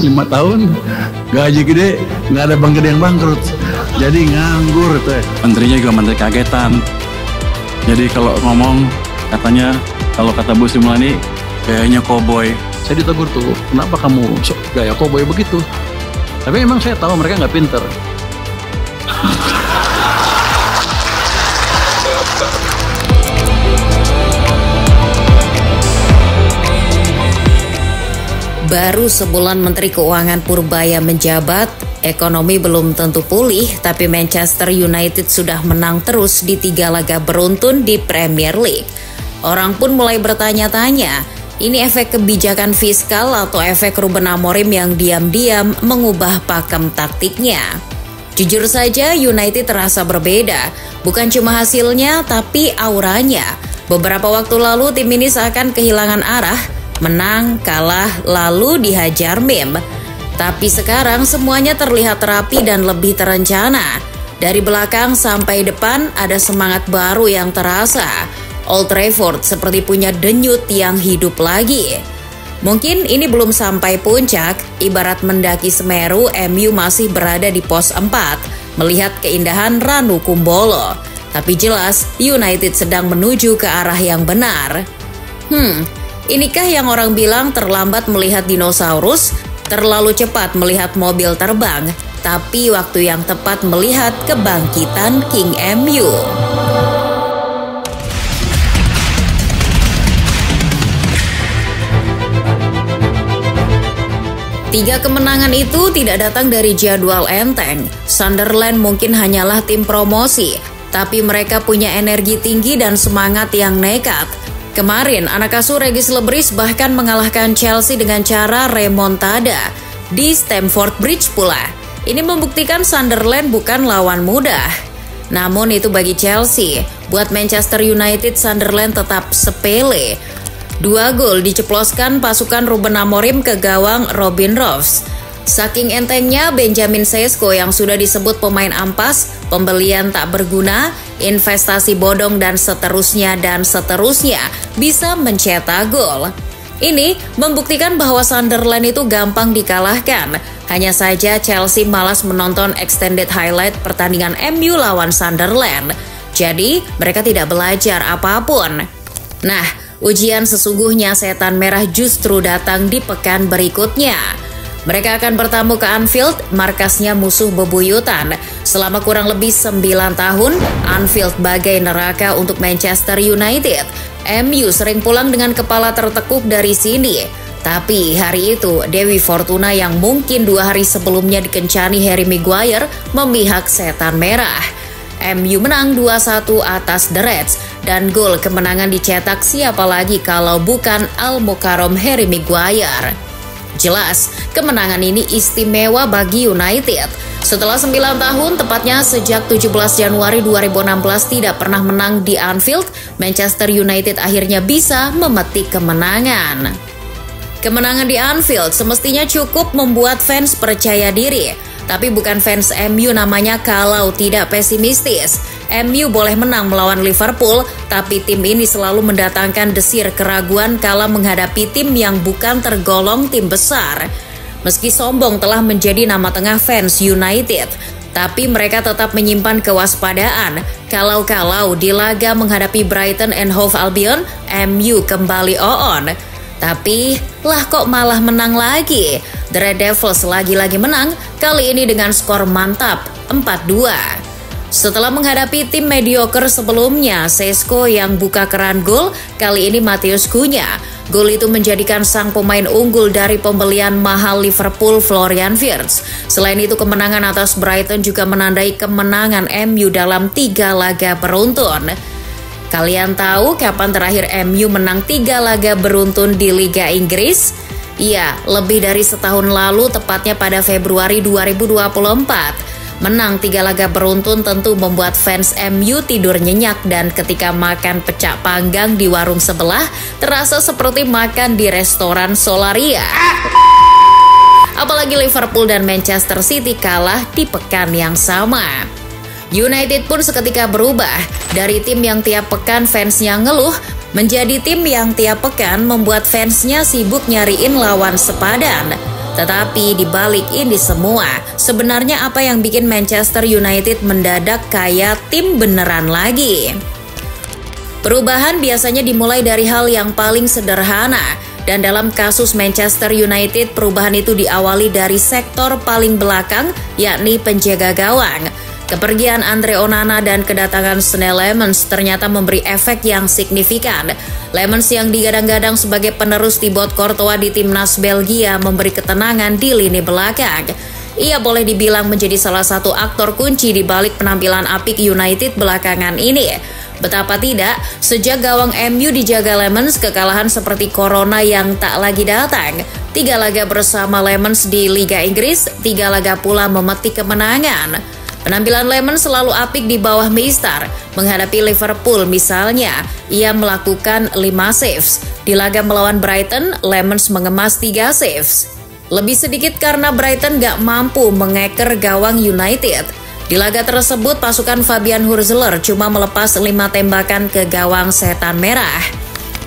5 tahun gaji gede, nggak ada bank gede yang bangkrut, jadi nganggur itu. Menterinya juga menteri kagetan. Jadi kalau ngomong katanya, kalau kata Bu Sri Mulyani gayanya koboi. Saya ditegur tuh, kenapa kamu gaya koboi begitu? Tapi memang saya tahu mereka nggak pinter. Baru sebulan Menteri Keuangan Purbaya menjabat, ekonomi belum tentu pulih, tapi Manchester United sudah menang terus di 3 laga beruntun di Premier League. Orang pun mulai bertanya-tanya, ini efek kebijakan fiskal atau efek Ruben Amorim yang diam-diam mengubah pakem taktiknya? Jujur saja, United terasa berbeda. Bukan cuma hasilnya, tapi auranya. Beberapa waktu lalu tim ini seakan kehilangan arah, menang, kalah, lalu dihajar meme. Tapi sekarang semuanya terlihat rapi dan lebih terencana. Dari belakang sampai depan ada semangat baru yang terasa. Old Trafford seperti punya denyut yang hidup lagi. Mungkin ini belum sampai puncak, ibarat mendaki Semeru, MU masih berada di pos 4, melihat keindahan Ranu Kumbolo. Tapi jelas, United sedang menuju ke arah yang benar. Inikah yang orang bilang terlambat melihat dinosaurus, terlalu cepat melihat mobil terbang, tapi waktu yang tepat melihat kebangkitan King MU? Tiga kemenangan itu tidak datang dari jadwal enteng. Sunderland mungkin hanyalah tim promosi, tapi mereka punya energi tinggi dan semangat yang nekat. Kemarin, anak asuh Regis Lebris bahkan mengalahkan Chelsea dengan cara remontada di Stamford Bridge pula. Ini membuktikan Sunderland bukan lawan mudah. Namun itu bagi Chelsea, buat Manchester United Sunderland tetap sepele. 2 gol diceploskan pasukan Ruben Amorim ke gawang Robin Ross. Saking entengnya, Benjamin Sesko yang sudah disebut pemain ampas, pembelian tak berguna, investasi bodong dan seterusnya bisa mencetak gol. Ini membuktikan bahwa Sunderland itu gampang dikalahkan. Hanya saja Chelsea malas menonton extended highlight pertandingan MU lawan Sunderland. Jadi mereka tidak belajar apapun. Nah, ujian sesungguhnya setan merah justru datang di pekan berikutnya. Mereka akan bertamu ke Anfield, markasnya musuh bebuyutan. Selama kurang lebih 9 tahun, Anfield bagai neraka untuk Manchester United. MU sering pulang dengan kepala tertekuk dari sini. Tapi hari itu, Dewi Fortuna yang mungkin 2 hari sebelumnya dikencani Harry Maguire memihak setan merah. MU menang 2-1 atas The Reds, dan gol kemenangan dicetak siapa lagi kalau bukan Al-Mukarram Harry Maguire. Jelas, kemenangan ini istimewa bagi United. Setelah 9 tahun, tepatnya sejak 17 Januari 2016 tidak pernah menang di Anfield, Manchester United akhirnya bisa memetik kemenangan. Kemenangan di Anfield semestinya cukup membuat fans percaya diri. Tapi bukan fans MU namanya kalau tidak pesimistis. MU boleh menang melawan Liverpool, tapi tim ini selalu mendatangkan desir keraguan kala menghadapi tim yang bukan tergolong tim besar. Meski sombong telah menjadi nama tengah fans United, tapi mereka tetap menyimpan kewaspadaan. Kalau-kalau di laga menghadapi Brighton and Hove Albion, MU kembali on. Tapi, lah kok malah menang lagi? The Red Devils lagi-lagi menang, kali ini dengan skor mantap, 4-2. Setelah menghadapi tim mediocre sebelumnya, Sesko yang buka keran gol, kali ini Matheus Cunha. Gol itu menjadikan sang pemain unggul dari pembelian mahal Liverpool Florian Wirtz. Selain itu, kemenangan atas Brighton juga menandai kemenangan MU dalam 3 laga beruntun. Kalian tahu kapan terakhir MU menang 3 laga beruntun di Liga Inggris? Iya, lebih dari setahun lalu, tepatnya pada Februari 2024. Menang 3 laga beruntun tentu membuat fans MU tidur nyenyak, dan ketika makan pecak panggang di warung sebelah, terasa seperti makan di restoran Solaria. Apalagi Liverpool dan Manchester City kalah di pekan yang sama. United pun seketika berubah, dari tim yang tiap pekan fansnya ngeluh, menjadi tim yang tiap pekan membuat fansnya sibuk nyariin lawan sepadan. Tetapi di balik ini semua, sebenarnya apa yang bikin Manchester United mendadak kayak tim beneran lagi? Perubahan biasanya dimulai dari hal yang paling sederhana, dan dalam kasus Manchester United, perubahan itu diawali dari sektor paling belakang, yakni penjaga gawang. Kepergian Andre Onana dan kedatangan Senne Lammens ternyata memberi efek yang signifikan. Lammens yang digadang-gadang sebagai penerus Thibaut Courtois di timnas Belgia memberi ketenangan di lini belakang. Ia boleh dibilang menjadi salah satu aktor kunci di balik penampilan apik United belakangan ini. Betapa tidak, sejak gawang MU dijaga Lammens, kekalahan seperti corona yang tak lagi datang. 3 laga bersama Lammens di Liga Inggris, 3 laga pula memetik kemenangan. Penampilan Lammens selalu apik di bawah Mister. Menghadapi Liverpool misalnya, ia melakukan 5 saves. Di laga melawan Brighton, Lammens mengemas 3 saves. Lebih sedikit karena Brighton gak mampu mengeker gawang United. Di laga tersebut, pasukan Fabian Hurzeler cuma melepas 5 tembakan ke gawang setan merah.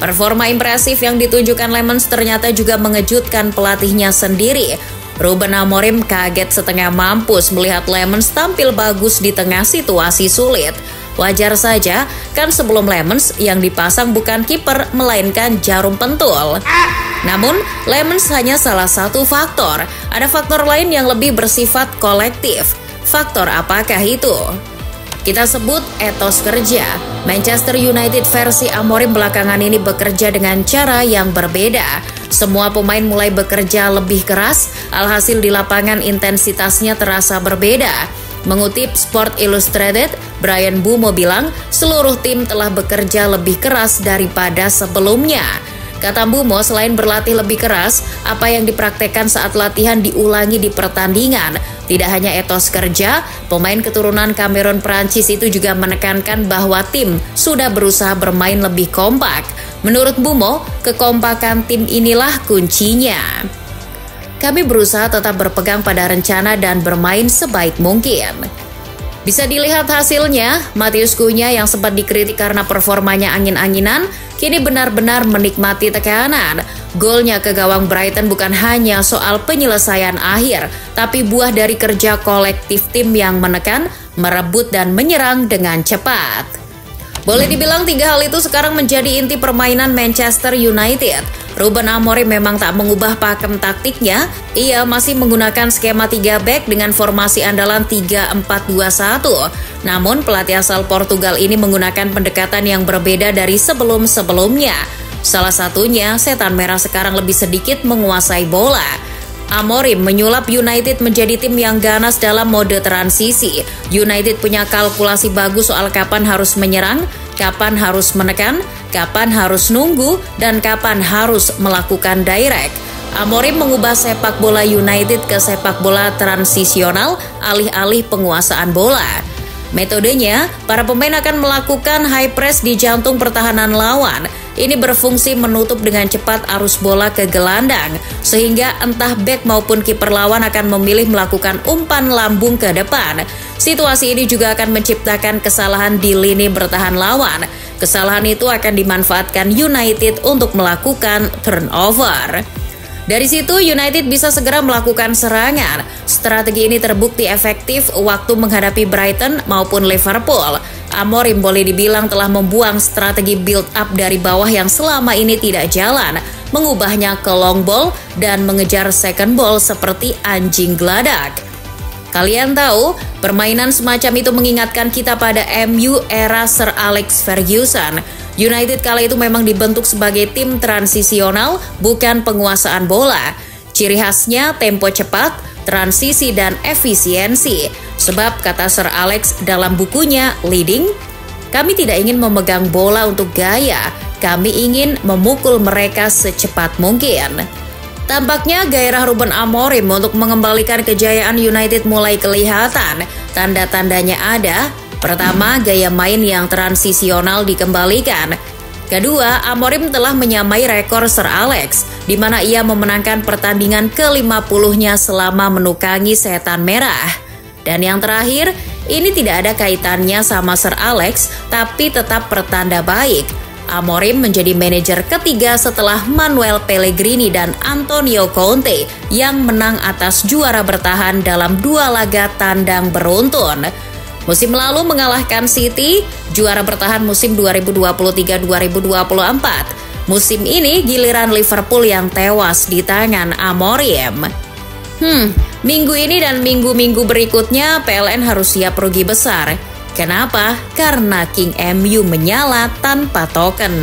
Performa impresif yang ditunjukkan Lammens ternyata juga mengejutkan pelatihnya sendiri. Ruben Amorim kaget setengah mampus melihat Lammens tampil bagus di tengah situasi sulit. Wajar saja, kan sebelum Lammens yang dipasang bukan kiper melainkan jarum pentul. Namun, Lammens hanya salah satu faktor. Ada faktor lain yang lebih bersifat kolektif. Faktor apakah itu? Kita sebut etos kerja. Manchester United versi Amorim belakangan ini bekerja dengan cara yang berbeda. Semua pemain mulai bekerja lebih keras, alhasil di lapangan intensitasnya terasa berbeda. Mengutip Sport Illustrated, Brian Bumo bilang seluruh tim telah bekerja lebih keras daripada sebelumnya. Kata Bumo, selain berlatih lebih keras, apa yang dipraktekkan saat latihan diulangi di pertandingan. Tidak hanya etos kerja, pemain keturunan Kamerun Prancis itu juga menekankan bahwa tim sudah berusaha bermain lebih kompak. Menurut Bumo, kekompakan tim inilah kuncinya. Kami berusaha tetap berpegang pada rencana dan bermain sebaik mungkin. Bisa dilihat hasilnya, Matheus Cunha yang sempat dikritik karena performanya angin-anginan, kini benar-benar menikmati tekanan. Golnya ke gawang Brighton bukan hanya soal penyelesaian akhir, tapi buah dari kerja kolektif tim yang menekan, merebut dan menyerang dengan cepat. Boleh dibilang 3 hal itu sekarang menjadi inti permainan Manchester United. Ruben Amorim memang tak mengubah pakem taktiknya, ia masih menggunakan skema 3 back dengan formasi andalan 3-4-2-1. Namun pelatih asal Portugal ini menggunakan pendekatan yang berbeda dari sebelum-sebelumnya. Salah satunya, setan merah sekarang lebih sedikit menguasai bola. Amorim menyulap United menjadi tim yang ganas dalam mode transisi. United punya kalkulasi bagus soal kapan harus menyerang, kapan harus menekan, kapan harus nunggu, dan kapan harus melakukan direct. Amorim mengubah sepak bola United ke sepak bola transisional alih-alih penguasaan bola. Metodenya, para pemain akan melakukan high press di jantung pertahanan lawan. Ini berfungsi menutup dengan cepat arus bola ke gelandang, sehingga entah bek maupun kiper lawan akan memilih melakukan umpan lambung ke depan. Situasi ini juga akan menciptakan kesalahan di lini bertahan lawan. Kesalahan itu akan dimanfaatkan United untuk melakukan turnover. Dari situ United bisa segera melakukan serangan. Strategi ini terbukti efektif waktu menghadapi Brighton maupun Liverpool. Amorim boleh dibilang telah membuang strategi build up dari bawah yang selama ini tidak jalan, mengubahnya ke long ball dan mengejar second ball seperti anjing geladak. Kalian tahu, permainan semacam itu mengingatkan kita pada MU era Sir Alex Ferguson. United kala itu memang dibentuk sebagai tim transisional, bukan penguasaan bola. Ciri khasnya tempo cepat, transisi dan efisiensi. Sebab kata Sir Alex dalam bukunya Leading, kami tidak ingin memegang bola untuk gaya, kami ingin memukul mereka secepat mungkin. Tampaknya gairah Ruben Amorim untuk mengembalikan kejayaan United mulai kelihatan. Tanda-tandanya ada. Pertama, gaya main yang transisional dikembalikan. Kedua, Amorim telah menyamai rekor Sir Alex, di mana ia memenangkan pertandingan ke-50-nya selama menukangi setan merah. Dan yang terakhir, ini tidak ada kaitannya sama Sir Alex, tapi tetap pertanda baik. Amorim menjadi manajer ketiga setelah Manuel Pellegrini dan Antonio Conte yang menang atas juara bertahan dalam 2 laga tandang beruntun. Musim lalu mengalahkan City, juara bertahan musim 2023-2024. Musim ini giliran Liverpool yang tewas di tangan Amorim. Minggu ini dan minggu-minggu berikutnya PLN harus siap rugi besar. Kenapa? Karena King MU menyala tanpa token.